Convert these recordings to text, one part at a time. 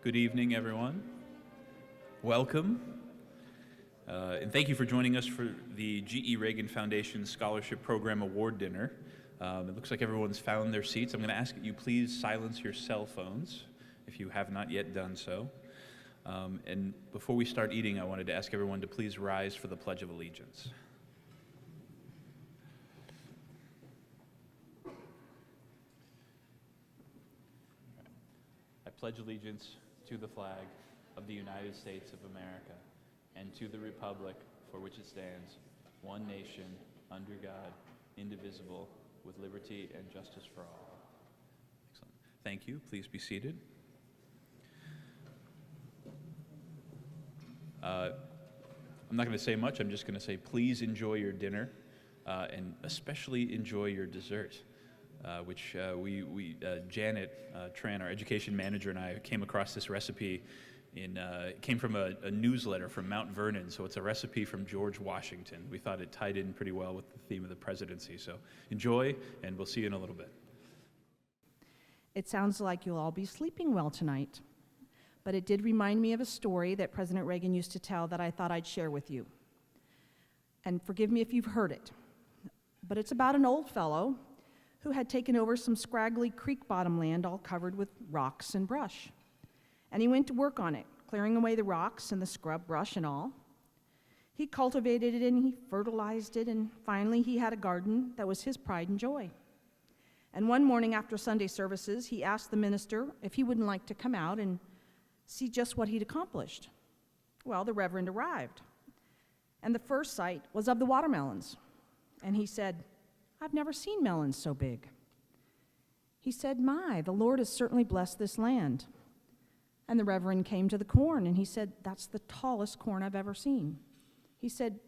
Good evening, everyone. Welcome. And thank you for joining us for the G.E. Reagan Foundation Scholarship Program Award Dinner. It looks like everyone's found their seats. I'm going to ask that you please silence your cell phones if you have not yet done so. And before we start eating, I wanted to ask everyone to please rise for the Pledge of Allegiance. I pledge allegiance to the flag of the United States of America and to the republic for which it stands, one nation, under God, indivisible, with liberty and justice for all. Excellent. Thank you. Please be seated. I'm not going to say much. I'm just going to say please enjoy your dinner and especially enjoy your dessert. Which Janet Tran, our education manager, and I came across this recipe. It came from a newsletter from Mount Vernon, so it's a recipe from George Washington. We thought it tied in pretty well with the theme of the presidency. So enjoy, and we'll see you in a little bit. It sounds like you'll all be sleeping well tonight, but it did remind me of a story that President Reagan used to tell that I thought I'd share with you. And forgive me if you've heard it, but it's about an old fellow who had taken over some scraggly creek bottom land all covered with rocks and brush. And he went to work on it, clearing away the rocks and the scrub brush and all. He cultivated it and he fertilized it, and finally he had a garden that was his pride and joy. And one morning after Sunday services, he asked the minister if he wouldn't like to come out and see just what he'd accomplished. Well, the Reverend arrived, and the first sight was of the watermelons. And he said, "I've never seen melons so big." He said, "My, the Lord has certainly blessed this land." And the Reverend came to the corn, and he said, "That's the tallest corn I've ever seen." He said,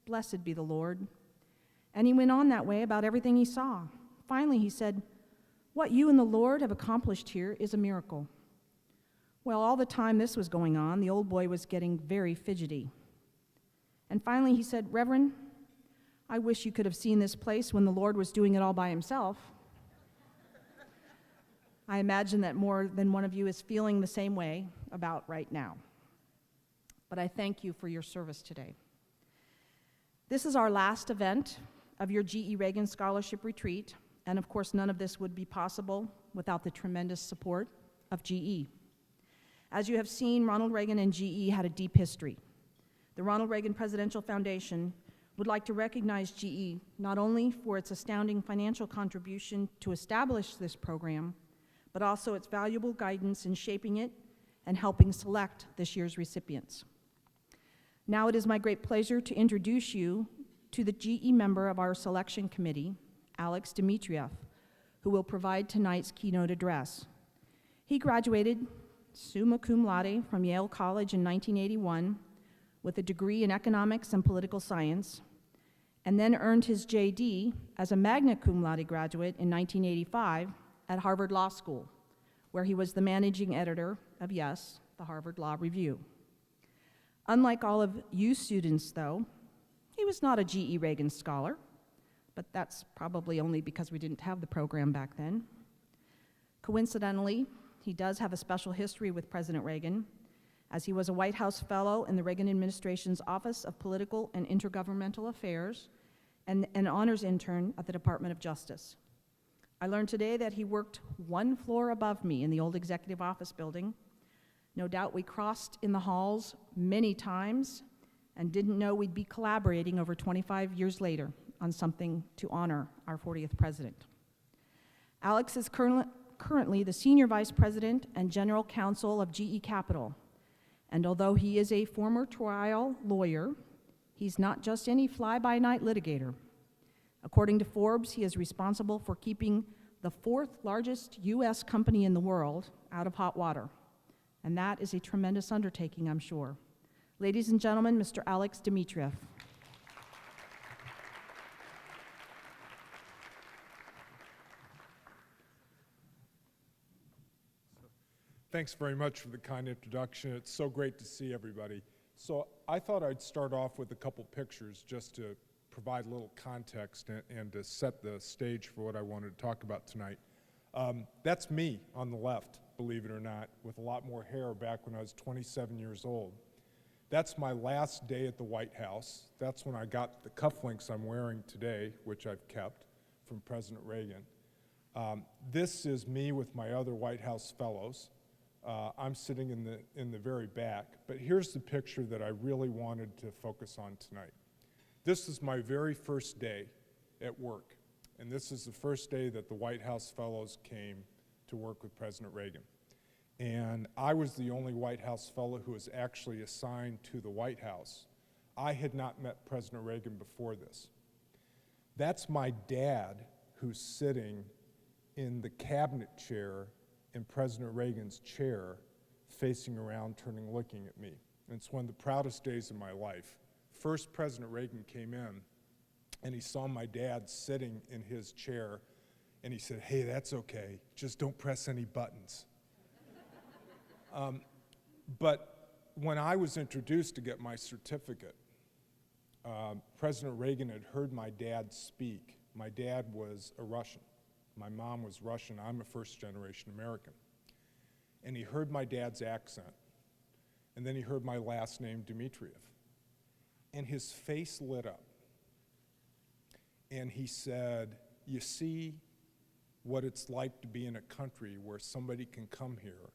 "Blessed be the Lord." And he went on that way about everything he saw. Finally, he said, "What you and the Lord have accomplished here is a miracle." Well, all the time this was going on, the old boy was getting very fidgety. And finally he said, "Reverend, I wish you could have seen this place when the Lord was doing it all by himself." I imagine that more than one of you is feeling the same way about right now. But I thank you for your service today. This is our last event of your G.E. Reagan Scholarship Retreat, and of course none of this would be possible without the tremendous support of GE. As you have seen, Ronald Reagan and GE had a deep history. The Ronald Reagan Presidential Foundation would like to recognize GE not only for its astounding financial contribution to establish this program, but also its valuable guidance in shaping it and helping select this year's recipients. Now it is my great pleasure to introduce you to the GE member of our selection committee, Alex Dmitrieff, who will provide tonight's keynote address. He graduated summa cum laude from Yale College in 1981 with a degree in economics and political science, and then earned his JD as a magna cum laude graduate in 1985 at Harvard Law School, where he was the managing editor of Yes, the Harvard Law Review. Unlike all of you students, though, he was not a G.E. Reagan scholar, but that's probably only because we didn't have the program back then. Coincidentally, he does have a special history with President Reagan, as he was a White House fellow in the Reagan administration's Office of Political and Intergovernmental Affairs and an honors intern at the Department of Justice. I learned today that he worked one floor above me in the old executive office building. No doubt we crossed in the halls many times and didn't know we'd be collaborating over 25 years later on something to honor our 40th president. Alex is currently the Senior Vice President and General Counsel of GE Capital. And although he is a former trial lawyer, he's not just any fly-by-night litigator. According to Forbes, he is responsible for keeping the fourth largest U.S. company in the world out of hot water. And that is a tremendous undertaking, I'm sure. Ladies and gentlemen, Mr. Alex Dmitrieff. Thanks very much for the kind introduction. It's so great to see everybody. So I thought I'd start off with a couple pictures just to provide a little context and to set the stage for what I wanted to talk about tonight. That's me on the left. believe it or not, with a lot more hair back when I was 27 years old. That's my last day at the White House. That's when I got the cufflinks I'm wearing today, which I've kept from President Reagan. This is me with my other White House fellows. I'm sitting in the very back, but here's the picture that I really wanted to focus on tonight. This is my very first day at work, and this is the first day that the White House fellows came to work with President Reagan. And I was the only White House fellow who was actually assigned to the White House. I had not met President Reagan before this. That's my dad who's sitting in the cabinet chair in President Reagan's chair, facing around, turning, looking at me. And it's one of the proudest days of my life. First, President Reagan came in, and he saw my dad sitting in his chair, and he said, "Hey, that's okay, just don't press any buttons." But when I was introduced to get my certificate, President Reagan had heard my dad speak. My dad was a Russian. My mom was Russian. I'm a first-generation American. And he heard my dad's accent. And then he heard my last name, Dmitriev. And his face lit up. And he said, "You see what it's like to be in a country where somebody can come here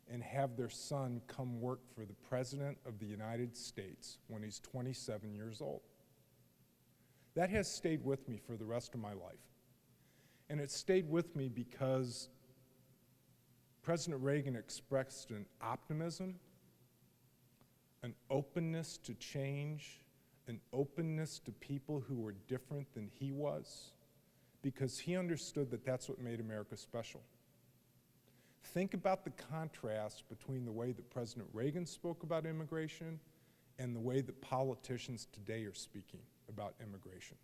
and have their son come work for the President of the United States when he's 27 years old." That has stayed with me for the rest of my life. And it stayed with me because President Reagan expressed an optimism, an openness to change, an openness to people who were different than he was, because he understood that that's what made America special. Think about the contrast between the way that President Reagan spoke about immigration and the way that politicians today are speaking about immigration.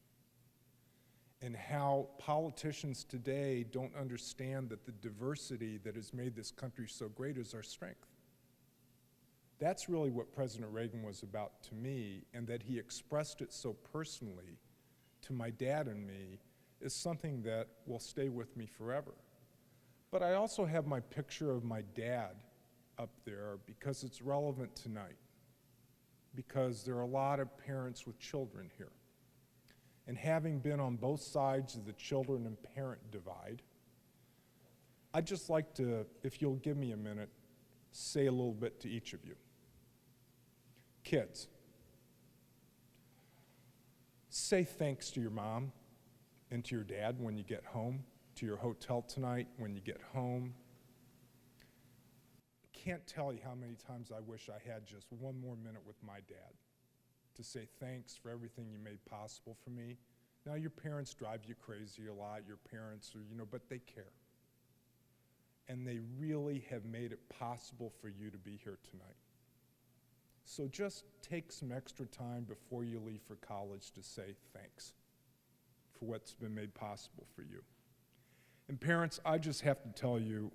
And how politicians today don't understand that the diversity that has made this country so great is our strength. That's really what President Reagan was about to me, and that he expressed it so personally to my dad and me is something that will stay with me forever. But I also have my picture of my dad up there because it's relevant tonight, because there are a lot of parents with children here. And having been on both sides of the children and parent divide, I'd just like to, if you'll give me a minute, say a little bit to each of you. Kids, say thanks to your mom and to your dad when you get home, to your hotel tonight when you get home. I can't tell you how many times I wish I had just one more minute with my dad to say thanks for everything you made possible for me. Now, your parents drive you crazy a lot, your parents are, but they care. And they really have made it possible for you to be here tonight. So just take some extra time before you leave for college to say thanks for what's been made possible for you. And parents, I just have to tell you,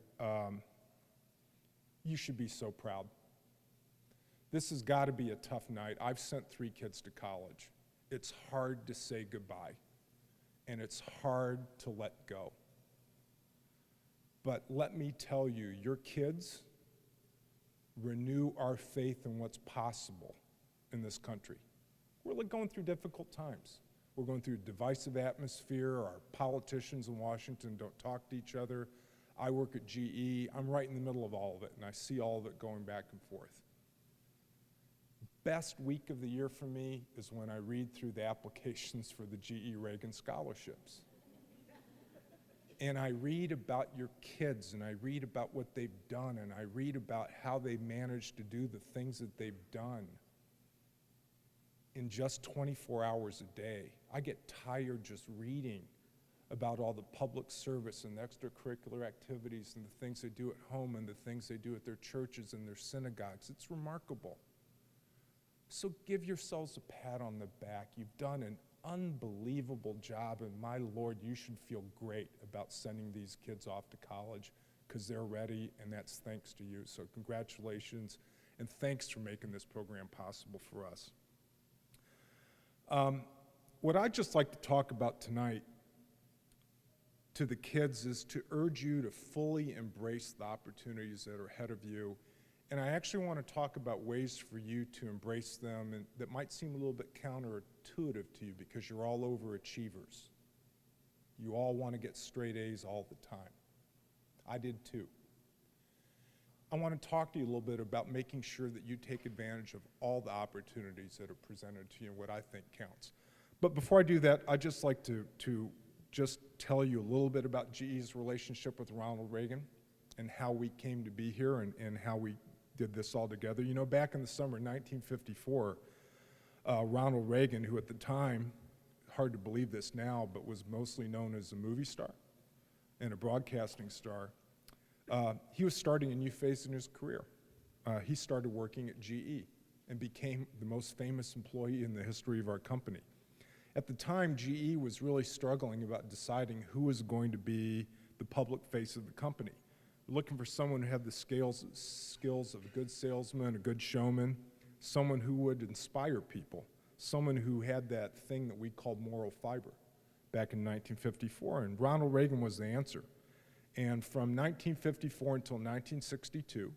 you should be so proud. This has got to be a tough night. I've sent 3 kids to college. It's hard to say goodbye, and it's hard to let go. But let me tell you, your kids renew our faith in what's possible in this country. We're going through difficult times. We're going through a divisive atmosphere. Our politicians in Washington don't talk to each other. I work at GE. I'm right in the middle of all of it, and I see all of it going back and forth. Best week of the year for me is when I read through the applications for the GE Reagan scholarships. And I read about your kids, and I read about what they've done, and I read about how they managed to do the things that they've done in just 24 hours a day. I get tired just reading about all the public service and extracurricular activities and the things they do at home and the things they do at their churches and their synagogues. It's remarkable. So give yourselves a pat on the back. You've done an unbelievable job, and my Lord, you should feel great about sending these kids off to college because they're ready, and that's thanks to you. So congratulations, and thanks for making this program possible for us. What I'd just like to talk about tonight to the kids is to urge you to fully embrace the opportunities that are ahead of you. And I actually want to talk about ways for you to embrace them and that might seem a little bit counterintuitive to you because you're all overachievers. You all want to get straight A's all the time. I did too. I want to talk to you a little bit about making sure that you take advantage of all the opportunities that are presented to you and what I think counts. But before I do that, I'd just like to just tell you a little bit about GE's relationship with Ronald Reagan and how we came to be here and how we did this all together. You know, back in the summer of 1954, Ronald Reagan, who at the time, hard to believe this now, but was mostly known as a movie star and a broadcasting star, he was starting a new phase in his career. He started working at GE and became the most famous employee in the history of our company. At the time, GE was really struggling about deciding who was going to be the public face of the company. Looking for someone who had the skills of a good salesman, a good showman, someone who would inspire people, someone who had that thing that we called moral fiber back in 1954, and Ronald Reagan was the answer. And from 1954 until 1962,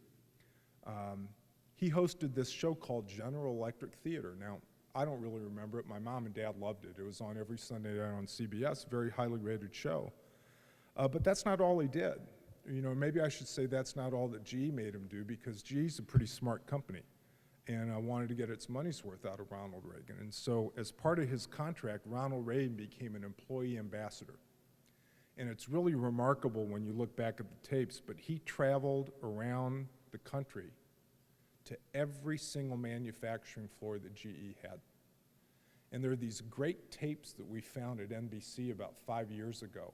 he hosted this show called General Electric Theater. Now, I don't really remember it. My mom and dad loved it. It was on every Sunday night on CBS, very highly rated show. But that's not all he did. You know, maybe I should say that's not all that GE made him do, because GE's a pretty smart company, and I wanted to get its money's worth out of Ronald Reagan. And so as part of his contract, Ronald Reagan became an employee ambassador. And it's really remarkable when you look back at the tapes, but he traveled around the country to every single manufacturing floor that GE had. And there are these great tapes that we found at NBC about 5 years ago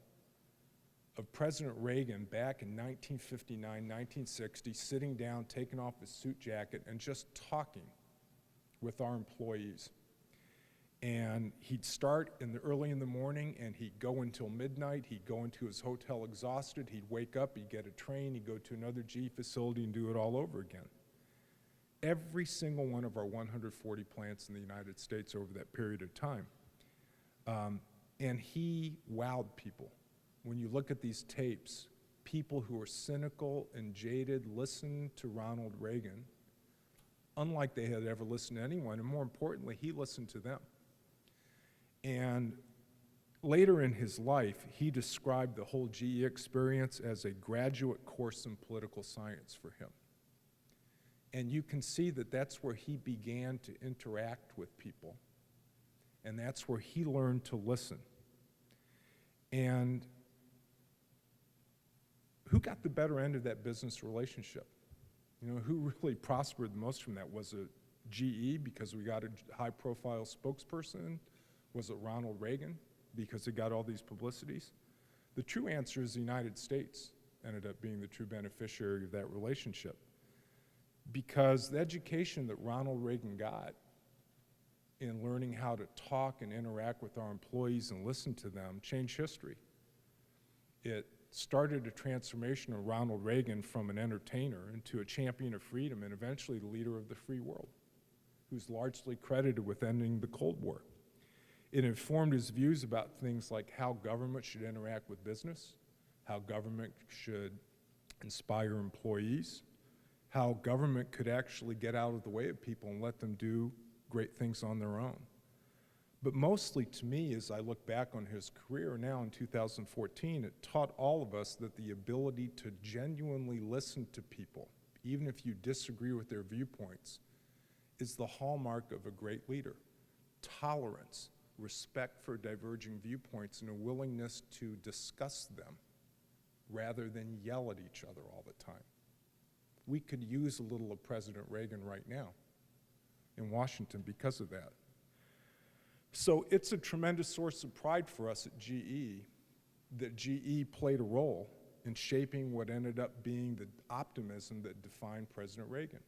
of President Reagan back in 1959, 1960, sitting down, taking off his suit jacket, and just talking with our employees. And he'd start early in the morning, and he'd go until midnight. He'd go into his hotel exhausted. He'd wake up, he'd get a train, he'd go to another GE facility and do it all over again. Every single one of our 140 plants in the United States over that period of time. And he wowed people. When you look at these tapes, people who are cynical and jaded listened to Ronald Reagan, unlike they had ever listened to anyone, and more importantly, he listened to them. And later in his life, he described the whole GE experience as a graduate course in political science for him. And you can see that that's where he began to interact with people. And that's where he learned to listen. And who got the better end of that business relationship? You know, who really prospered the most from that? Was it GE because we got a high-profile spokesperson? Was it Ronald Reagan because he got all these publicities? The true answer is the United States ended up being the true beneficiary of that relationship, because the education that Ronald Reagan got in learning how to talk and interact with our employees and listen to them changed history. It started a transformation of Ronald Reagan from an entertainer into a champion of freedom and eventually the leader of the free world, who's largely credited with ending the Cold War. It informed his views about things like how government should interact with business, how government should inspire employees, how government could actually get out of the way of people and let them do great things on their own. But mostly to me, as I look back on his career now in 2014, it taught all of us that the ability to genuinely listen to people, even if you disagree with their viewpoints, is the hallmark of a great leader. Tolerance, respect for diverging viewpoints, and a willingness to discuss them rather than yell at each other all the time. We could use a little of President Reagan right now in Washington because of that. So it's a tremendous source of pride for us at GE that GE played a role in shaping what ended up being the optimism that defined President Reagan.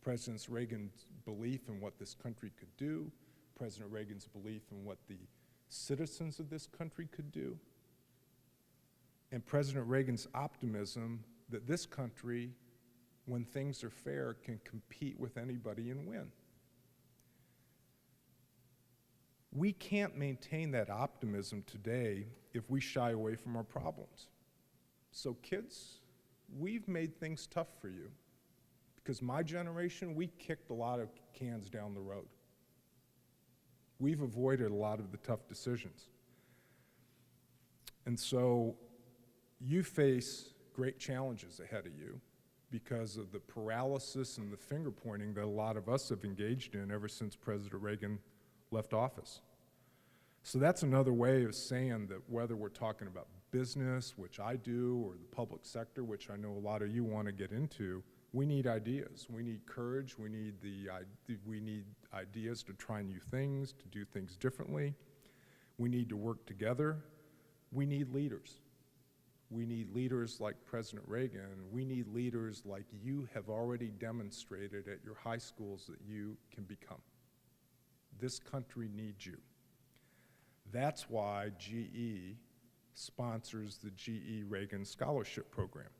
President Reagan's belief in what this country could do, President Reagan's belief in what the citizens of this country could do, and President Reagan's optimism that this country, when things are fair, can compete with anybody and win. We can't maintain that optimism today if we shy away from our problems. So kids, we've made things tough for you because my generation, we kicked a lot of cans down the road. We've avoided a lot of the tough decisions. And so you face great challenges ahead of you because of the paralysis and the finger pointing that a lot of us have engaged in ever since President Reagan left office. So that's another way of saying that whether we're talking about business, which I do, or the public sector, which I know a lot of you want to get into, we need ideas. We need courage. We need ideas to try new things, to do things differently. We need to work together. We need leaders. We need leaders like President Reagan. We need leaders like you have already demonstrated at your high schools that you can become. This country needs you. That's why GE sponsors the GE Reagan Scholarship Program.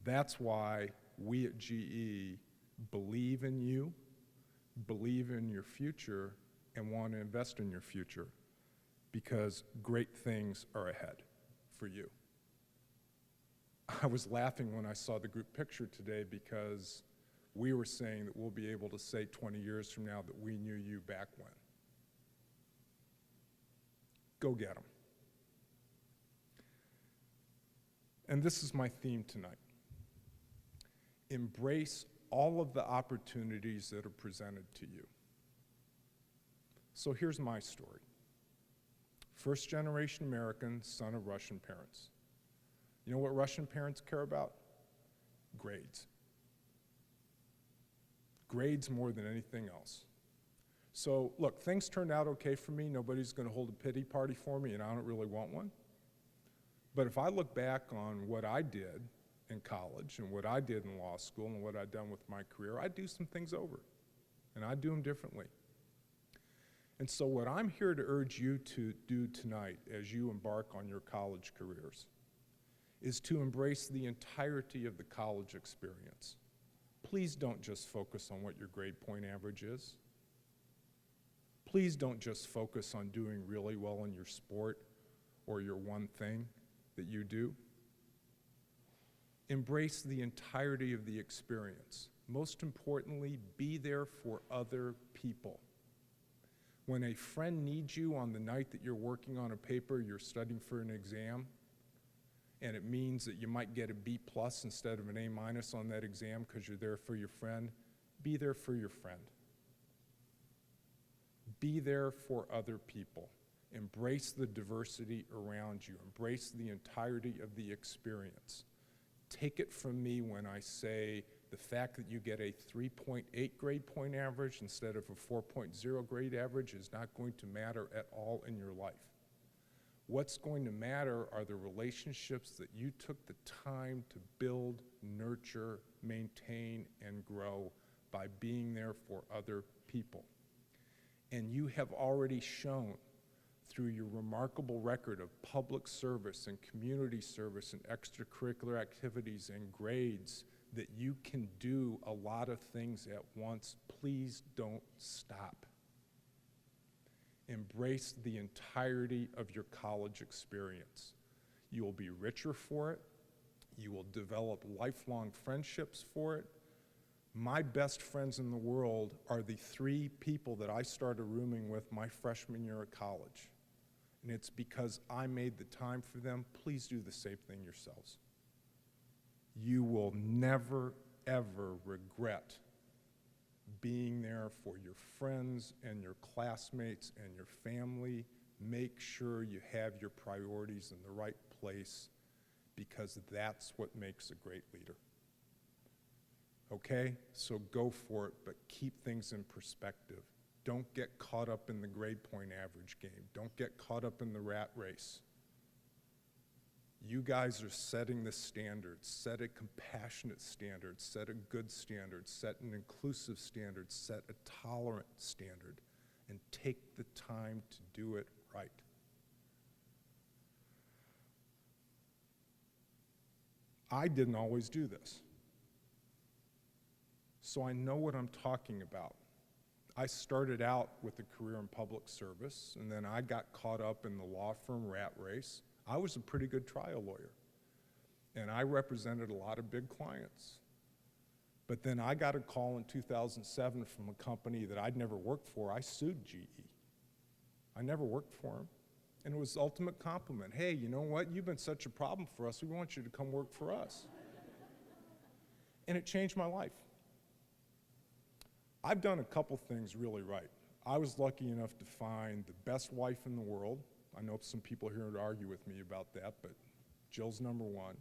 That's why we at GE believe in you, believe in your future, and want to invest in your future because great things are ahead for you. I was laughing when I saw the group picture today because we were saying that we'll be able to say 20 years from now that we knew you back when. Go get them. And this is my theme tonight. Embrace all of the opportunities that are presented to you. So here's my story. First generation American, son of Russian parents. You know what Russian parents care about? Grades. Grades more than anything else. So look, things turned out okay for me. Nobody's going to hold a pity party for me, and I don't really want one. But if I look back on what I did in college and what I did in law school and what I'd done with my career, I'd do some things over, and I'd do them differently. And so what I'm here to urge you to do tonight as you embark on your college careers is to embrace the entirety of the college experience. Please don't just focus on what your grade point average is. Please don't just focus on doing really well in your sport or your one thing that you do. Embrace the entirety of the experience. Most importantly, be there for other people. When a friend needs you on the night that you're working on a paper, you're studying for an exam, and it means that you might get a B+ instead of an A- on that exam because you're there for your friend, be there for your friend. Be there for other people. Embrace the diversity around you. Embrace the entirety of the experience. Take it from me when I say the fact that you get a 3.8 grade point average instead of a 4.0 grade average is not going to matter at all in your life. What's going to matter are the relationships that you took the time to build, nurture, maintain, and grow by being there for other people. And you have already shown through your remarkable record of public service and community service and extracurricular activities and grades that you can do a lot of things at once. Please don't stop. Embrace the entirety of your college experience. You will be richer for it. You will develop lifelong friendships for it. My best friends in the world are the 3 people that I started rooming with my freshman year of college. And it's because I made the time for them. Please do the same thing yourselves. You will never, ever regret being there for your friends and your classmates and your family. Make sure you have your priorities in the right place because that's what makes a great leader. Okay? So go for it, but keep things in perspective. Don't get caught up in the grade point average game. Don't get caught up in the rat race. You guys are setting the standards. Set a compassionate standard. Set a good standard. Set an inclusive standard. Set a tolerant standard. And take the time to do it right. I didn't always do this. So I know what I'm talking about. I started out with a career in public service, and then I got caught up in the law firm rat race. I was a pretty good trial lawyer, and I represented a lot of big clients. But then I got a call in 2007 from a company that I'd never worked for. I sued GE. I never worked for them. And it was the ultimate compliment. Hey, you know what? You've been such a problem for us. We want you to come work for us. And it changed my life. I've done a couple things really right. I was lucky enough to find the best wife in the world. I know some people here would argue with me about that, but Jill's number one.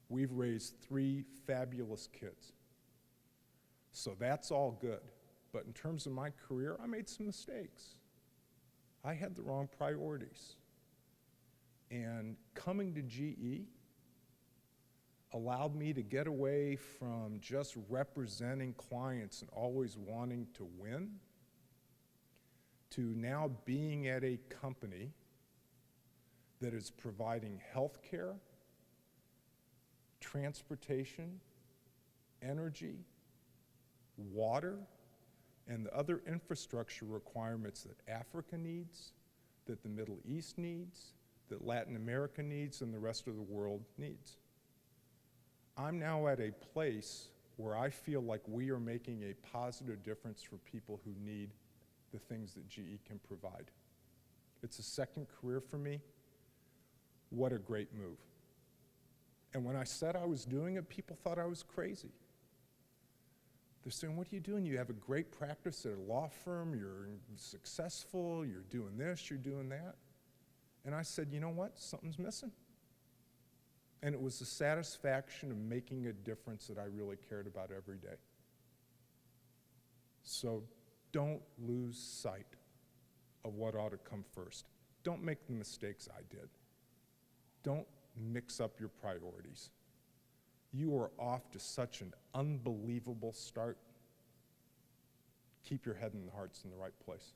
We've raised 3 fabulous kids. So that's all good. But in terms of my career, I made some mistakes. I had the wrong priorities. And coming to GE allowed me to get away from just representing clients and always wanting to win to now being at a company that is providing health care, transportation, energy, water, and the other infrastructure requirements that Africa needs, that the Middle East needs, that Latin America needs, and the rest of the world needs. I'm now at a place where I feel like we are making a positive difference for people who need the things that GE can provide. It's a second career for me. What a great move. And when I said I was doing it, people thought I was crazy. They're saying, what are you doing? You have a great practice at a law firm, you're successful, you're doing this, you're doing that. And I said, you know what? Something's missing. And it was the satisfaction of making a difference that I really cared about every day. So don't lose sight of what ought to come first. Don't make the mistakes I did. Don't mix up your priorities. You are off to such an unbelievable start. Keep your head and hearts in the right place.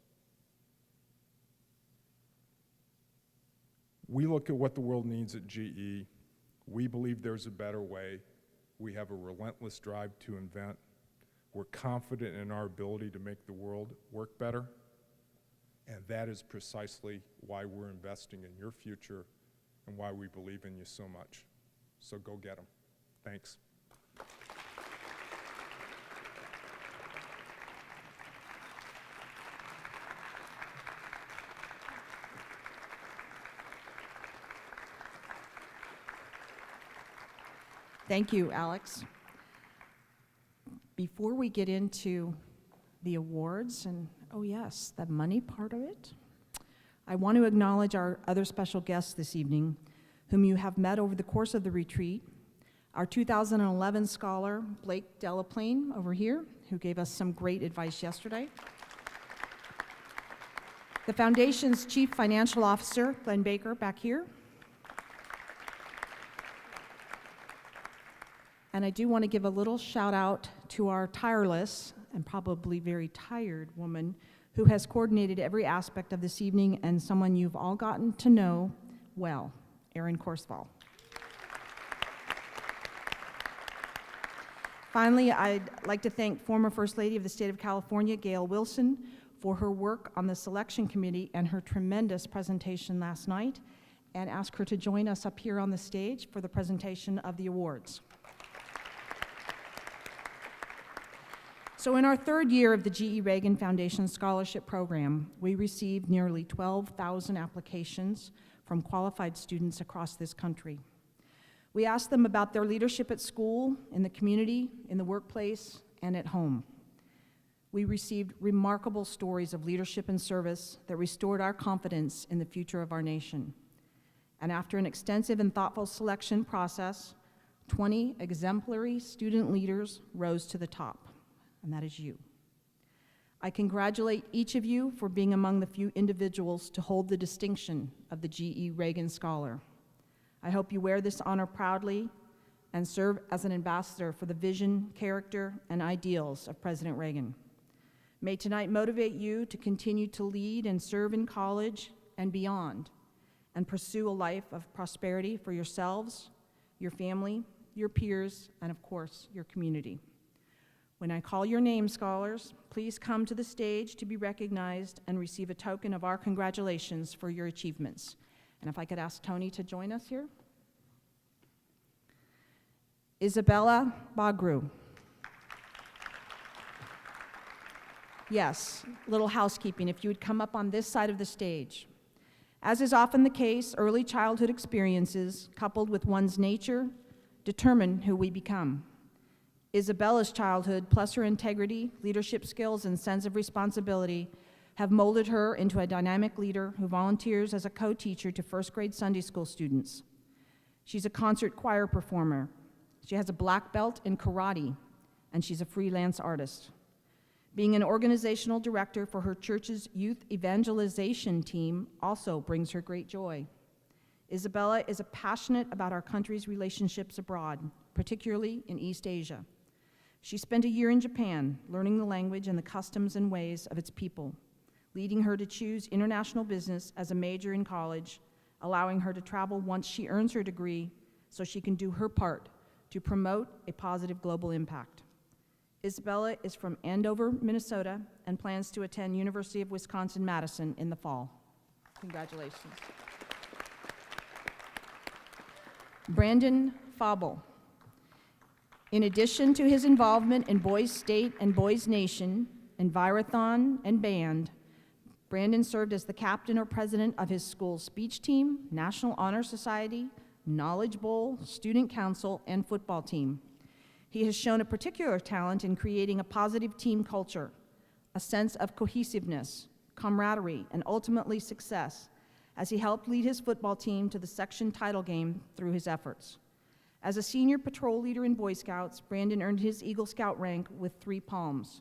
We look at what the world needs at GE. We believe there's a better way. We have a relentless drive to invent. We're confident in our ability to make the world work better. And that is precisely why we're investing in your future and why we believe in you so much. So go get them. Thanks. Thank you, Alex. Before we get into the awards and, oh yes, the money part of it, I want to acknowledge our other special guests this evening, whom you have met over the course of the retreat. Our 2011 scholar, Blake Delaplane, over here, who gave us some great advice yesterday. The Foundation's Chief Financial Officer, Glenn Baker, back here. And I do want to give a little shout out to our tireless and probably very tired woman who has coordinated every aspect of this evening and someone you've all gotten to know well, Erin Korsval. Finally, I'd like to thank former First Lady of the State of California, Gail Wilson, for her work on the selection committee and her tremendous presentation last night, and ask her to join us up here on the stage for the presentation of the awards. So in our third year of the GE Reagan Foundation Scholarship Program, we received nearly 12,000 applications from qualified students across this country. We asked them about their leadership at school, in the community, in the workplace, and at home. We received remarkable stories of leadership and service that restored our confidence in the future of our nation. And after an extensive and thoughtful selection process, 20 exemplary student leaders rose to the top. And that is you. I congratulate each of you for being among the few individuals to hold the distinction of the GE Reagan Scholar. I hope you wear this honor proudly and serve as an ambassador for the vision, character, and ideals of President Reagan. May tonight motivate you to continue to lead and serve in college and beyond, and pursue a life of prosperity for yourselves, your family, your peers, and of course, your community. When I call your name, scholars, please come to the stage to be recognized and receive a token of our congratulations for your achievements. And if I could ask Tony to join us here. Isabella Bagru. Yes, little housekeeping, if you would come up on this side of the stage. As is often the case, early childhood experiences, coupled with one's nature, determine who we become. Isabella's childhood, plus her integrity, leadership skills, and sense of responsibility, have molded her into a dynamic leader who volunteers as a co-teacher to first-grade Sunday school students. She's a concert choir performer. She has a black belt in karate, and she's a freelance artist. Being an organizational director for her church's youth evangelization team also brings her great joy. Isabella is passionate about our country's relationships abroad, particularly in East Asia. She spent a year in Japan, learning the language and the customs and ways of its people, leading her to choose international business as a major in college, allowing her to travel once she earns her degree so she can do her part to promote a positive global impact. Isabella is from Andover, Minnesota, and plans to attend University of Wisconsin-Madison in the fall. Congratulations. Brandon Fauble. In addition to his involvement in Boys State and Boys Nation, Envirothon, and band, Brandon served as the captain or president of his school's speech team, National Honor Society, Knowledge Bowl, student council, and football team. He has shown a particular talent in creating a positive team culture, a sense of cohesiveness, camaraderie, and ultimately success, as he helped lead his football team to the section title game through his efforts. As a senior patrol leader in Boy Scouts, Brandon earned his Eagle Scout rank with 3 palms.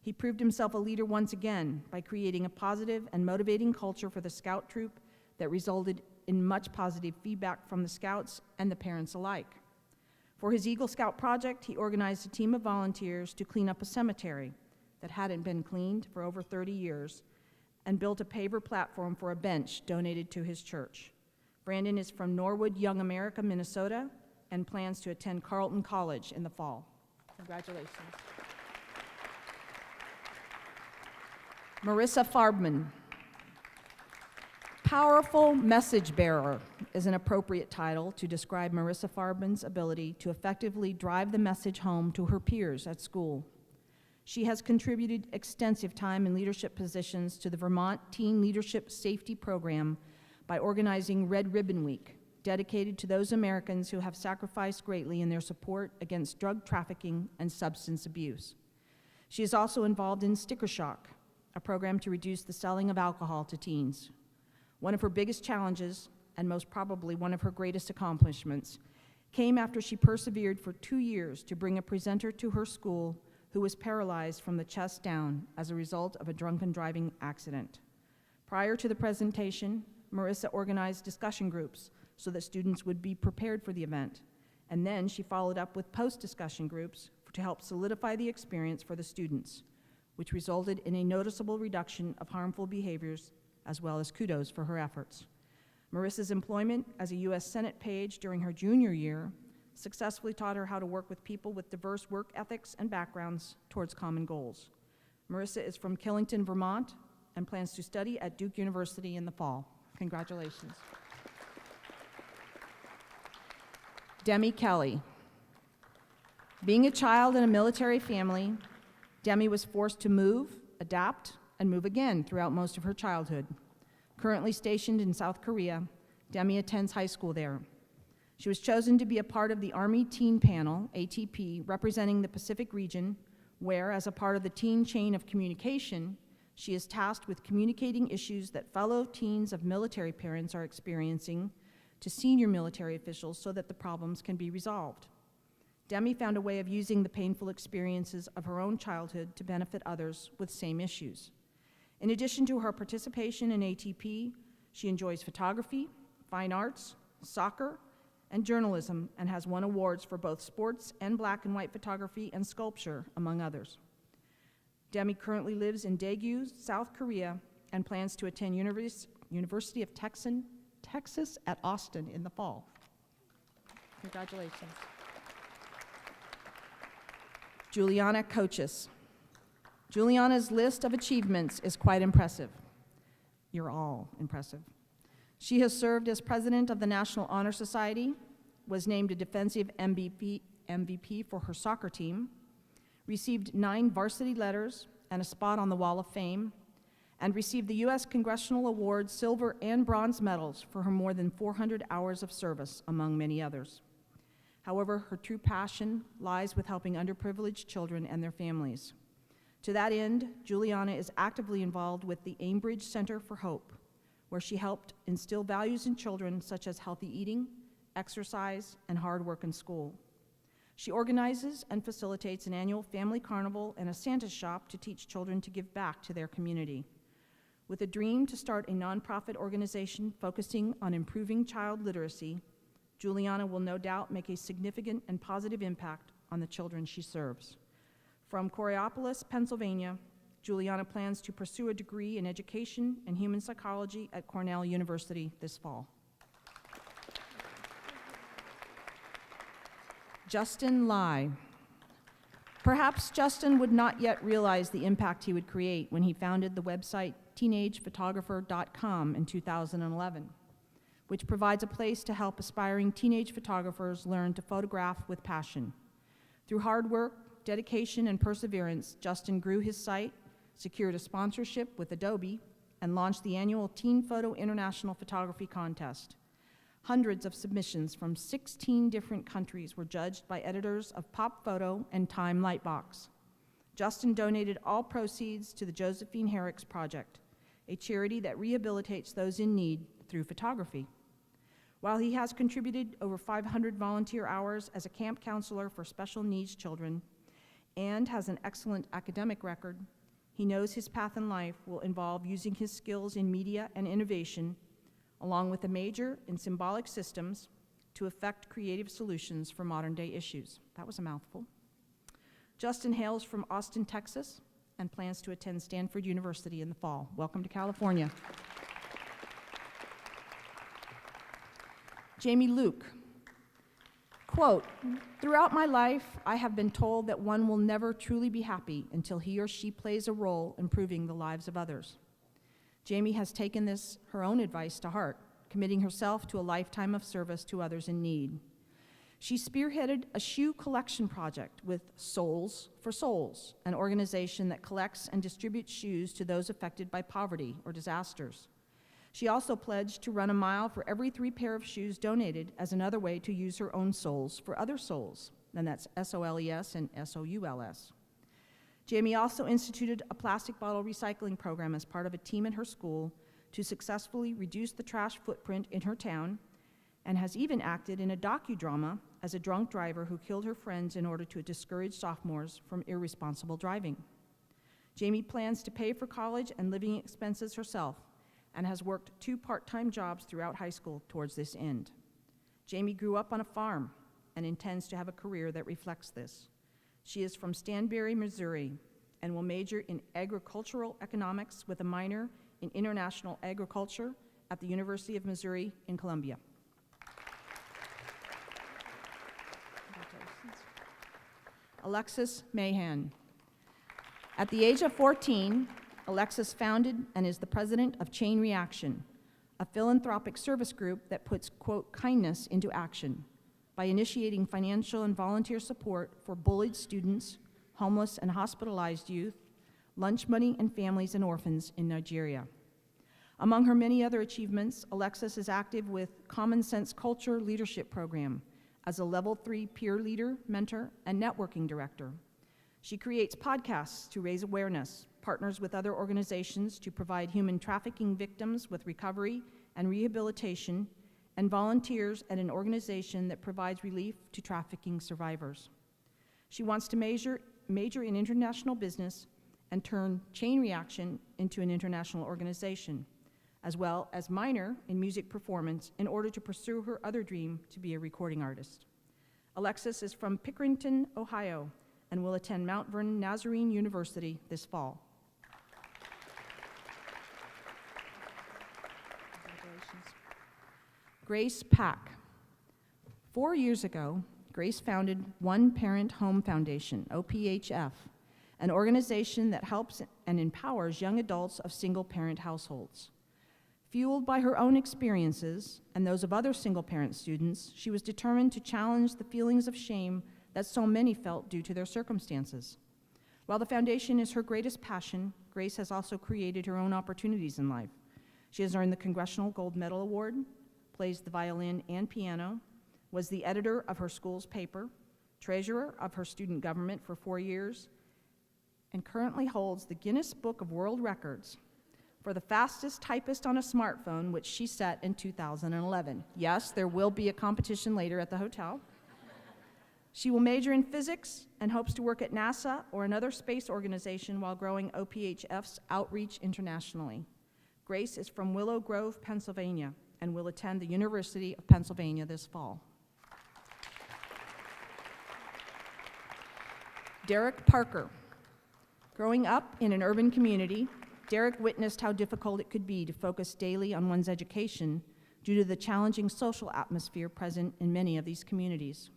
He proved himself a leader once again by creating a positive and motivating culture for the Scout troop that resulted in much positive feedback from the Scouts and the parents alike. For his Eagle Scout project, he organized a team of volunteers to clean up a cemetery that hadn't been cleaned for over 30 years and built a paver platform for a bench donated to his church. Brandon is from Norwood, Young America, Minnesota, and plans to attend Carleton College in the fall. Congratulations. Marissa Farbman. Powerful Message Bearer is an appropriate title to describe Marissa Farbman's ability to effectively drive the message home to her peers at school. She has contributed extensive time in leadership positions to the Vermont Teen Leadership Safety Program by organizing Red Ribbon Week, dedicated to those Americans who have sacrificed greatly in their support against drug trafficking and substance abuse. She is also involved in Sticker Shock, a program to reduce the selling of alcohol to teens. One of her biggest challenges, and most probably one of her greatest accomplishments, came after she persevered for 2 years to bring a presenter to her school who was paralyzed from the chest down as a result of a drunken driving accident. Prior to the presentation, Marissa organized discussion groups so that students would be prepared for the event, and then she followed up with post-discussion groups to help solidify the experience for the students, which resulted in a noticeable reduction of harmful behaviors, as well as kudos for her efforts. Marissa's employment as a U.S. Senate page during her junior year successfully taught her how to work with people with diverse work ethics and backgrounds towards common goals. Marissa is from Killington, Vermont, and plans to study at Duke University in the fall. Congratulations. Demi Kelly. Being a child in a military family, Demi was forced to move, adapt, and move again throughout most of her childhood. Currently stationed in South Korea, Demi attends high school there. She was chosen to be a part of the Army Teen Panel, ATP, representing the Pacific region, where, as a part of the teen chain of communication, she is tasked with communicating issues that fellow teens of military parents are experiencing to senior military officials so that the problems can be resolved. Demi found a way of using the painful experiences of her own childhood to benefit others with same issues. In addition to her participation in ATP, she enjoys photography, fine arts, soccer, and journalism, and has won awards for both sports and black and white photography and sculpture, among others. Demi currently lives in Daegu, South Korea, and plans to attend University of Texas at Austin in the fall. Congratulations. Juliana Coaches. Juliana's list of achievements is quite impressive. You're all impressive. She has served as president of the National Honor Society, was named a defensive MVP for her soccer team, received 9 varsity letters and a spot on the Wall of Fame, and received the U.S. Congressional Award silver and bronze medals for her more than 400 hours of service, among many others. However, her true passion lies with helping underprivileged children and their families. To that end, Juliana is actively involved with the Aimbridge Center for Hope, where she helped instill values in children such as healthy eating, exercise, and hard work in school. She organizes and facilitates an annual family carnival and a Santa shop to teach children to give back to their community. With a dream to start a nonprofit organization focusing on improving child literacy, Juliana will no doubt make a significant and positive impact on the children she serves. From Coraopolis, Pennsylvania, Juliana plans to pursue a degree in education and human psychology at Cornell University this fall. Justin Lai. Perhaps Justin would not yet realize the impact he would create when he founded the website teenagephotographer.com in 2011, which provides a place to help aspiring teenage photographers learn to photograph with passion. Through hard work, dedication, and perseverance, Justin grew his site, secured a sponsorship with Adobe, and launched the annual Teen Photo International Photography Contest. Hundreds of submissions from 16 different countries were judged by editors of Pop Photo and Time Lightbox. Justin donated all proceeds to the Josephine Herrick's Project, a charity that rehabilitates those in need through photography. While he has contributed over 500 volunteer hours as a camp counselor for special needs children and has an excellent academic record, he knows his path in life will involve using his skills in media and innovation, along with a major in symbolic systems, to effect creative solutions for modern-day issues. That was a mouthful. Justin hails from Austin, Texas, and plans to attend Stanford University in the fall. Welcome to California. Jamie Luke. Quote, "Throughout my life, I have been told that one will never truly be happy until he or she plays a role improving the lives of others. Jamie has taken her own advice to heart, committing herself to a lifetime of service to others in need. She spearheaded a shoe collection project with Souls for Souls, an organization that collects and distributes shoes to those affected by poverty or disasters. She also pledged to run a mile for every 3 pair of shoes donated as another way to use her own souls for other souls, and that's SOLES and SOULS. Jamie also instituted a plastic bottle recycling program as part of a team at her school to successfully reduce the trash footprint in her town, and has even acted in a docudrama as a drunk driver who killed her friends in order to discourage sophomores from irresponsible driving. Jamie plans to pay for college and living expenses herself, and has worked 2 part-time jobs throughout high school towards this end. Jamie grew up on a farm and intends to have a career that reflects this. She is from Stanberry, Missouri, and will major in agricultural economics with a minor in international agriculture at the University of Missouri in Columbia." Alexis Mahan. At the age of 14, Alexis founded and is the president of Chain Reaction, a philanthropic service group that puts, quote, kindness into action by initiating financial and volunteer support for bullied students, homeless and hospitalized youth, lunch money and families and orphans in Nigeria. Among her many other achievements, Alexis is active with Common Sense Culture Leadership Program as a Level 3 peer leader, mentor, and networking director. She creates podcasts to raise awareness, partners with other organizations to provide human trafficking victims with recovery and rehabilitation, and volunteers at an organization that provides relief to trafficking survivors. She wants to major in international business and turn Chain Reaction into an international organization, as well as minor in music performance in order to pursue her other dream to be a recording artist. Alexis is from Pickerington, Ohio, and will attend Mount Vernon Nazarene University this fall. Grace Pack. 4 years ago, Grace founded One Parent Home Foundation, OPHF, an organization that helps and empowers young adults of single-parent households. Fueled by her own experiences and those of other single-parent students, she was determined to challenge the feelings of shame that so many felt due to their circumstances. While the foundation is her greatest passion, Grace has also created her own opportunities in life. She has earned the Congressional Gold Medal Award, plays the violin and piano, was the editor of her school's paper, treasurer of her student government for 4 years, and currently holds the Guinness Book of World Records for the fastest typist on a smartphone, which she set in 2011. Yes, there will be a competition later at the hotel. She will major in physics and hopes to work at NASA or another space organization while growing OPHF's outreach internationally. Grace is from Willow Grove, Pennsylvania, and will attend the University of Pennsylvania this fall. Derek Parker. Growing up in an urban community, Derek witnessed how difficult it could be to focus daily on one's education due to the challenging social atmosphere present in many of these communities.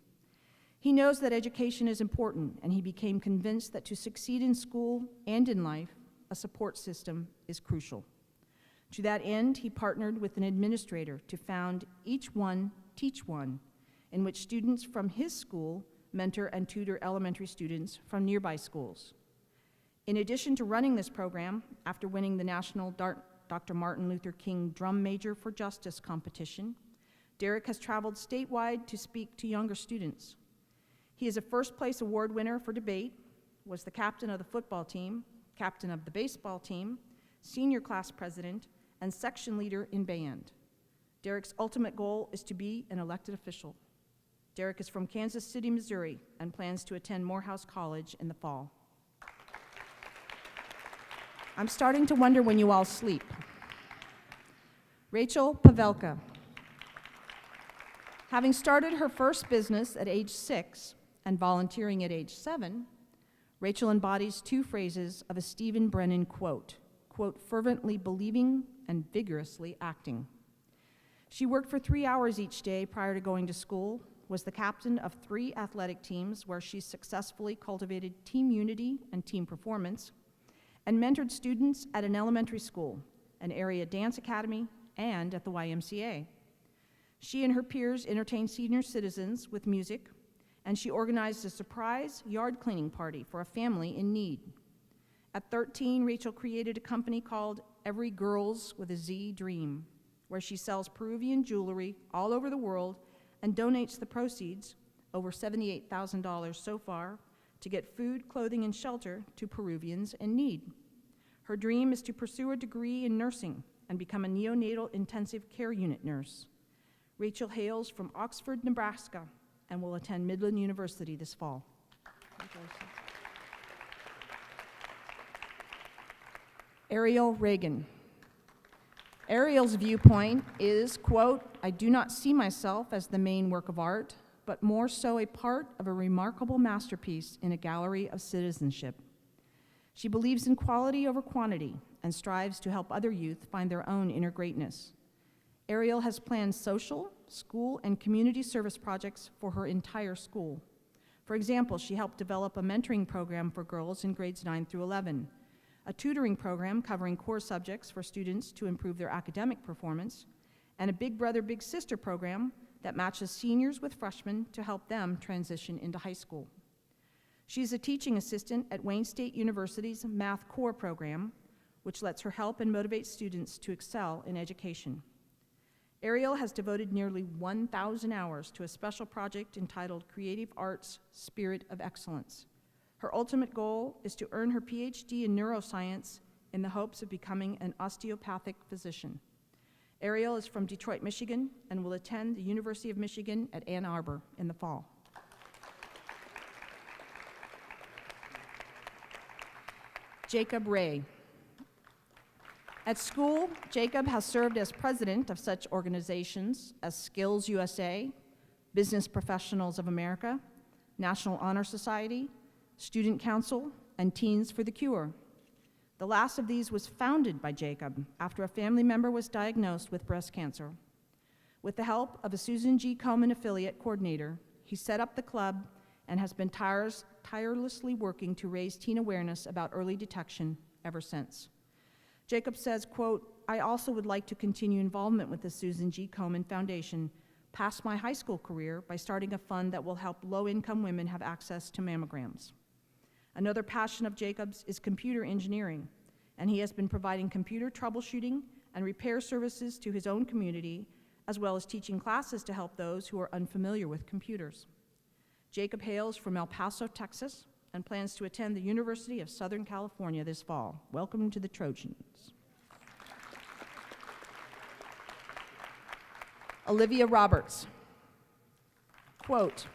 He knows that education is important, and he became convinced that to succeed in school and in life, a support system is crucial. To that end, he partnered with an administrator to found Each One, Teach One, in which students from his school mentor and tutor elementary students from nearby schools. In addition to running this program, after winning the National Dr. Martin Luther King Drum Major for Justice competition, Derek has traveled statewide to speak to younger students. He is a first-place award winner for debate, was the captain of the football team, captain of the baseball team, senior class president, and section leader in band. Derek's ultimate goal is to be an elected official. Derek is from Kansas City, Missouri, and plans to attend Morehouse College in the fall. I'm starting to wonder when you all sleep. Rachel Pavelka. Having started her first business at age 6 and volunteering at age 7, Rachel embodies 2 phrases of a Stephen Brennan quote, fervently believing and vigorously acting. She worked for 3 hours each day prior to going to school, was the captain of 3 athletic teams where she successfully cultivated team unity and team performance, and mentored students at an elementary school, an area dance academy, and at the YMCA. She and her peers entertained senior citizens with music, and she organized a surprise yard cleaning party for a family in need. At 13, Rachel created a company called Every Girls with a Z Dream, where she sells Peruvian jewelry all over the world and donates the proceeds, over $78,000 so far, to get food, clothing, and shelter to Peruvians in need. Her dream is to pursue a degree in nursing and become a neonatal intensive care unit nurse. Rachel hails from Oxford, Nebraska, and will attend Midland University this fall. Ariel Reagan. Ariel's viewpoint is, quote, I do not see myself as the main work of art, but more so a part of a remarkable masterpiece in a gallery of citizenship. She believes in quality over quantity and strives to help other youth find their own inner greatness. Ariel has planned social, school, and community service projects for her entire school. For example, she helped develop a mentoring program for girls in grades 9 through 11, a tutoring program covering core subjects for students to improve their academic performance, and a Big Brother, Big Sister program that matches seniors with freshmen to help them transition into high school. She's a teaching assistant at Wayne State University's Math Core program, which lets her help and motivate students to excel in education. Ariel has devoted nearly 1,000 hours to a special project entitled Creative Arts Spirit of Excellence. Her ultimate goal is to earn her PhD in neuroscience in the hopes of becoming an osteopathic physician. Ariel is from Detroit, Michigan, and will attend the University of Michigan at Ann Arbor in the fall. Jacob Ray. At school, Jacob has served as president of such organizations as Skills USA, Business Professionals of America, National Honor Society, Student Council, and Teens for the Cure. The last of these was founded by Jacob after a family member was diagnosed with breast cancer. With the help of a Susan G. Komen affiliate coordinator, He set up the club and has been tirelessly working to raise teen awareness about early detection ever since. Jacob says, quote, "I also would like to continue involvement with the Susan G. Komen Foundation past my high school career by starting a fund that will help low-income women have access to mammograms." Another passion of Jacob's is computer engineering, and he has been providing computer troubleshooting and repair services to his own community, as well as teaching classes to help those who are unfamiliar with computers. Jacob hails from El Paso, Texas, and plans to attend the University of Southern California this fall. Welcome to the Trojans. Olivia Roberts, quote,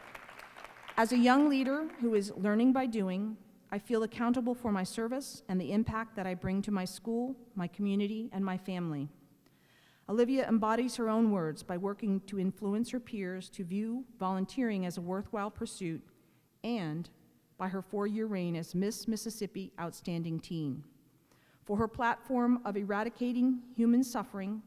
"As a young leader who is learning by doing, I feel accountable for my service and the impact that I bring to my school, my community, and my family." Olivia embodies her own words by working to influence her peers to view volunteering as a worthwhile pursuit, and by her 4-year reign as Miss Mississippi Outstanding Teen. For her platform of eradicating human suffering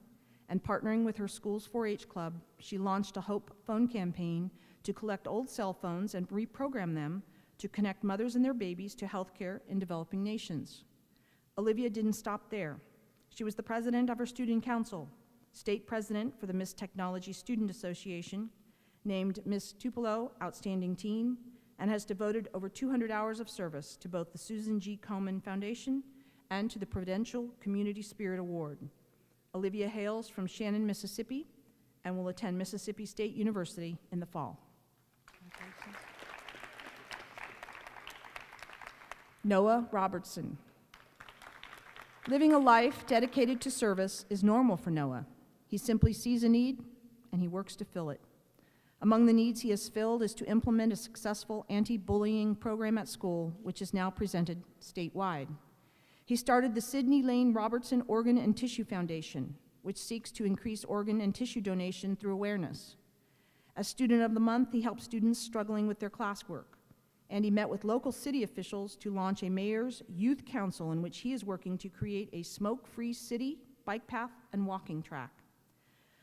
and partnering with her school's 4-H club, she launched a Hope phone campaign to collect old cell phones and reprogram them to connect mothers and their babies to healthcare in developing nations. Olivia didn't stop there. She was the president of her student council, state president for the Miss Technology Student Association, named Miss Tupelo Outstanding Teen, and has devoted over 200 hours of service to both the Susan G. Komen Foundation and to the Prudential Community Spirit Award. Olivia hails from Shannon, Mississippi, and will attend Mississippi State University in the fall. Noah Robertson. Living a life dedicated to service is normal for Noah. He simply sees a need, and he works to fill it. Among the needs he has filled is to implement a successful anti-bullying program at school, which is now presented statewide. He started the Sidney Lane Robertson Organ and Tissue Foundation, which seeks to increase organ and tissue donation through awareness. As Student of the Month, he helped students struggling with their classwork, and he met with local city officials to launch a mayor's youth council in which he is working to create a smoke-free city, bike path, and walking track.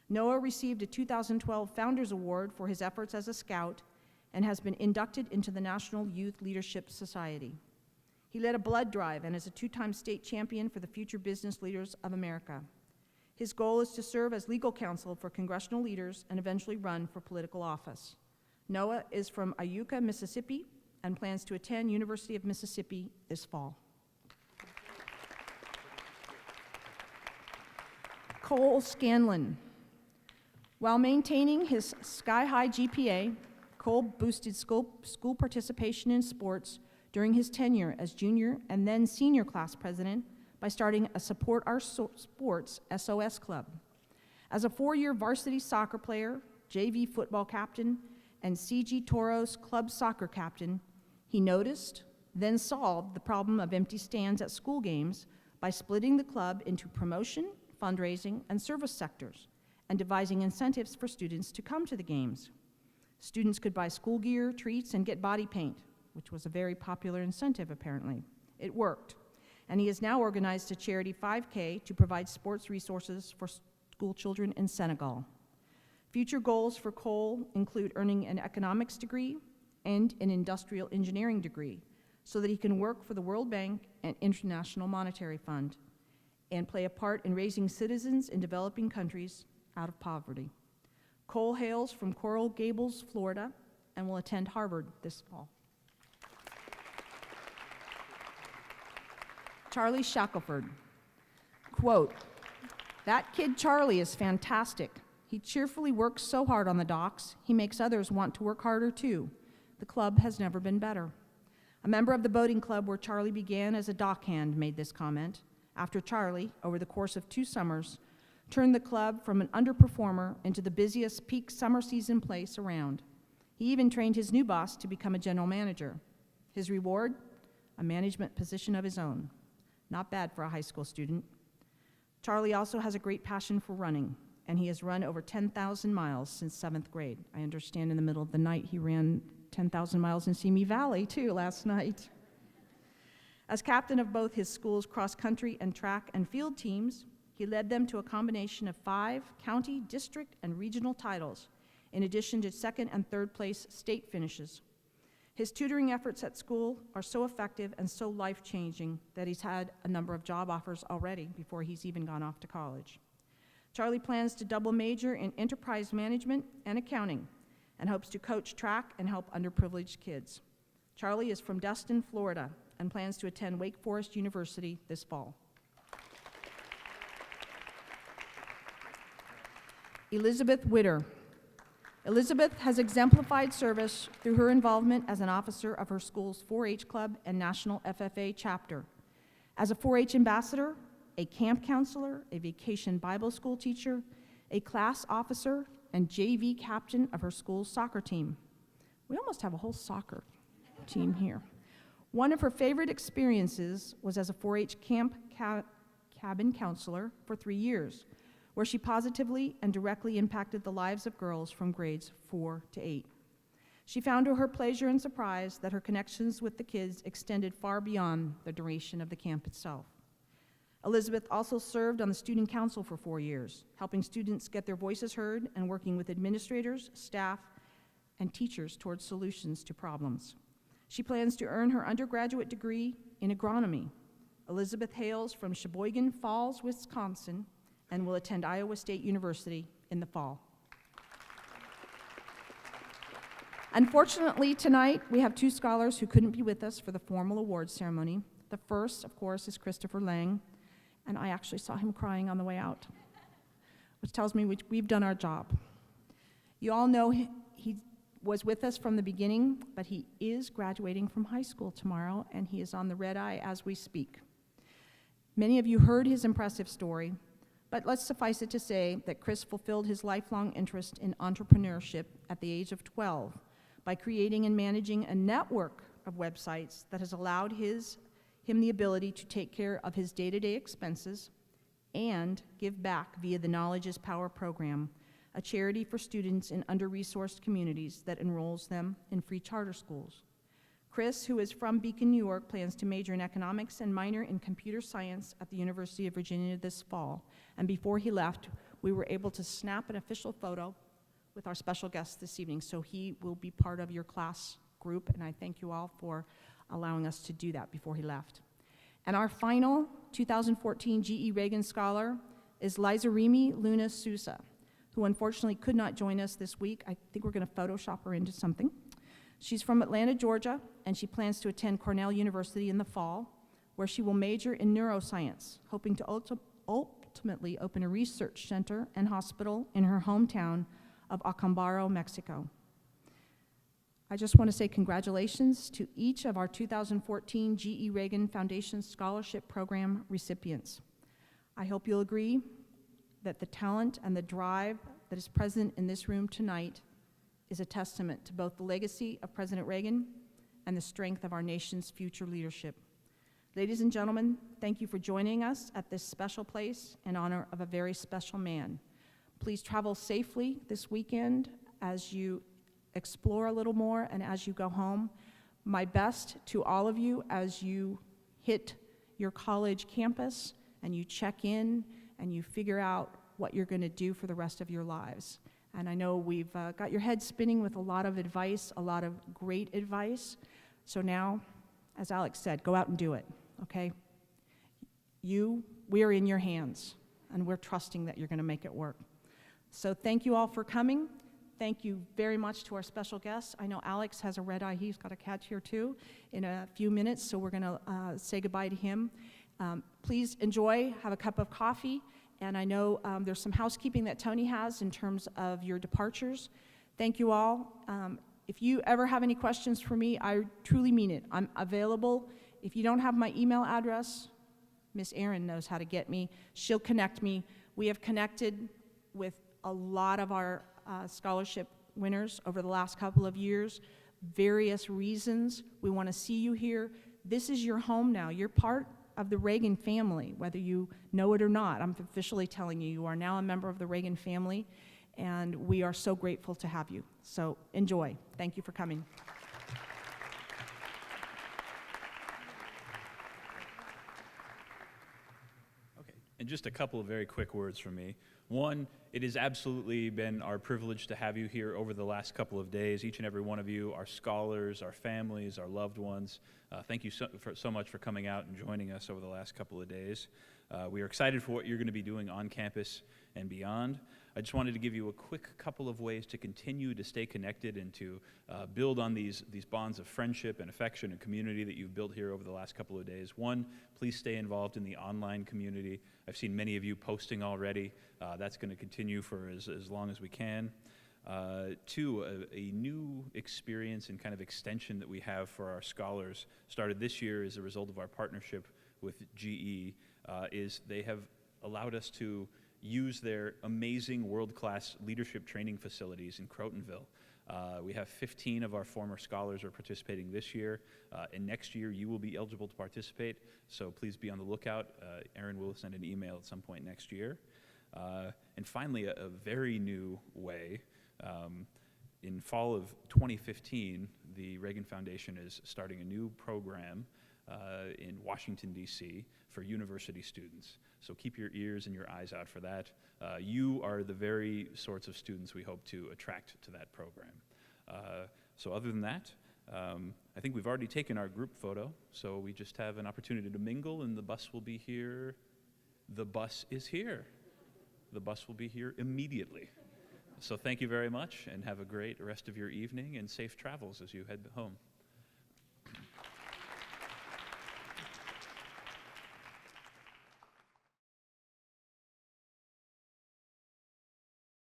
Noah received a 2012 Founders Award for his efforts as a scout and has been inducted into the National Youth Leadership Society. He led a blood drive and is a 2-time state champion for the Future Business Leaders of America. His goal is to serve as legal counsel for congressional leaders and eventually run for political office. Noah is from Iuka, Mississippi, and plans to attend University of Mississippi this fall. Cole Scanlon. While maintaining his sky-high GPA, Cole boosted school participation in sports during his tenure as junior and then senior class president by starting a Support Our Sports SOS club. As a 4-year varsity soccer player, JV football captain, and CG Toros club soccer captain, he noticed, then solved the problem of empty stands at school games by splitting the club into promotion, fundraising, and service sectors, and devising incentives for students to come to the games. Students could buy school gear, treats, and get body paint, which was a very popular incentive, apparently. It worked, and he has now organized a charity 5K to provide sports resources for school children in Senegal. Future goals for Cole include earning an economics degree and an industrial engineering degree so that he can work for the World Bank and International Monetary Fund and play a part in raising citizens in developing countries out of poverty. Cole hails from Coral Gables, Florida, and will attend Harvard this fall. Charlie Shackelford, quote, "That kid Charlie is fantastic. He cheerfully works so hard on the docks, he makes others want to work harder too. The club has never been better." A member of the boating club where Charlie began as a dockhand made this comment, after Charlie, over the course of 2 summers, turned the club from an underperformer into the busiest peak summer season place around. He even trained his new boss to become a general manager. His reward? A management position of his own. Not bad for a high school student. Charlie also has a great passion for running, and he has run over 10,000 miles since 7th grade. I understand in the middle of the night he ran 10,000 miles in Simi Valley, too, last night. As captain of both his school's cross-country and track and field teams, he led them to a combination of 5 county, district, and regional titles, in addition to second and third place state finishes. His tutoring efforts at school are so effective and so life-changing that he's had a number of job offers already before he's even gone off to college. Charlie plans to double major in enterprise management and accounting and hopes to coach track and help underprivileged kids. Charlie is from Destin, Florida, and plans to attend Wake Forest University this fall. Elizabeth Witter. Elizabeth has exemplified service through her involvement as an officer of her school's 4-H club and national FFA chapter. As a 4-H ambassador, a camp counselor, a vacation Bible school teacher, a class officer, and JV captain of her school's soccer team. We almost have a whole soccer team here. One of her favorite experiences was as a 4-H camp cabin counselor for 3 years, where she positively and directly impacted the lives of girls from grades 4 to 8. She found to her pleasure and surprise that her connections with the kids extended far beyond the duration of the camp itself. Elizabeth also served on the student council for 4 years, helping students get their voices heard and working with administrators, staff, and teachers towards solutions to problems. She plans to earn her undergraduate degree in agronomy. Elizabeth hails from Sheboygan Falls, Wisconsin, and will attend Iowa State University in the fall. Unfortunately, tonight, we have 2 scholars who couldn't be with us for the formal awards ceremony. The first, of course, is Christopher Lang, and I actually saw him crying on the way out, which tells me we've done our job. You all know he was with us from the beginning, but he is graduating from high school tomorrow, and he is on the red eye as we speak. Many of you heard his impressive story, but let's suffice it to say that Chris fulfilled his lifelong interest in entrepreneurship at the age of 12 by creating and managing a network of websites that has allowed him the ability to take care of his day-to-day expenses and give back via the Knowledge is Power program, a charity for students in under-resourced communities that enrolls them in free charter schools. Chris, who is from Beacon, New York, plans to major in economics and minor in computer science at the University of Virginia this fall. And before he left, we were able to snap an official photo with our special guest this evening. So he will be part of your class group, and I thank you all for allowing us to do that before he left. And our final 2014 GE Reagan Scholar is Lizarimi Luna Sousa, who unfortunately could not join us this week. I think we're going to Photoshop her into something. She's from Atlanta, Georgia, and she plans to attend Cornell University in the fall, where she will major in neuroscience, hoping to ultimately open a research center and hospital in her hometown of Acambaro, Mexico. I just want to say congratulations to each of our 2014 GE Reagan Foundation Scholarship Program recipients. I hope you'll agree that the talent and the drive that is present in this room tonight is a testament to both the legacy of President Reagan and the strength of our nation's future leadership. Ladies and gentlemen, thank you for joining us at this special place in honor of a very special man. Please travel safely this weekend as you explore a little more and as you go home. My best to all of you as you hit your college campus and you check in and you figure out what you're going to do for the rest of your lives. And I know we've got your head spinning with a lot of advice, a lot of great advice. So now, as Alex said, go out and do it, okay? We are in your hands, and we're trusting that you're going to make it work. So thank you all for coming. Thank you very much to our special guests. I know Alex has a red eye. He's got to catch here too in a few minutes, so we're going to say goodbye to him. Please enjoy, have a cup of coffee. And I know there's some housekeeping that Tony has in terms of your departures. Thank you all. If you ever have any questions for me, I truly mean it. I'm available. If you don't have my email address, Miss Erin knows how to get me. She'll connect me. We have connected with a lot of our scholarship winners over the last couple of years. Various reasons. We want to see you here. This is your home now. You're part of the Reagan family, whether you know it or not. I'm officially telling you, you are now a member of the Reagan family, and we are so grateful to have you. So enjoy. Thank you for coming. Okay. And And just a couple of very quick words from me. One, it has absolutely been our privilege to have you here over the last couple of days, each and every one of you, our scholars, our families, our loved ones. Thank you so much for coming out and joining us over the last couple of days. We are excited for what you're going to be doing on campus and beyond. I just wanted to give you a quick couple of ways to continue to stay connected and to build on these bonds of friendship and affection and community that you've built here over the last couple of days. One, please stay involved in the online community. I've seen many of you posting already. That's going to continue for as long as we can. Two, a new experience and kind of extension that we have for our scholars started this year as a result of our partnership with GE, is they have allowed us to use their amazing world-class leadership training facilities in Crotonville. We have 15 of our former scholars are participating this year, and next year you will be eligible to participate, so please be on the lookout. Aaron will send an email at some point next year. And finally, a very new way, in fall of 2015, the Reagan Foundation is starting a new program in Washington, D.C. for university students. So keep your ears and your eyes out for that. You are the very sorts of students we hope to attract to that program. So other than that, I think we've already taken our group photo, so we just have an opportunity to mingle, and the bus will be here. The bus is here. The bus will be here immediately. So thank you very much, and have a great rest of your evening and safe travels as you head home.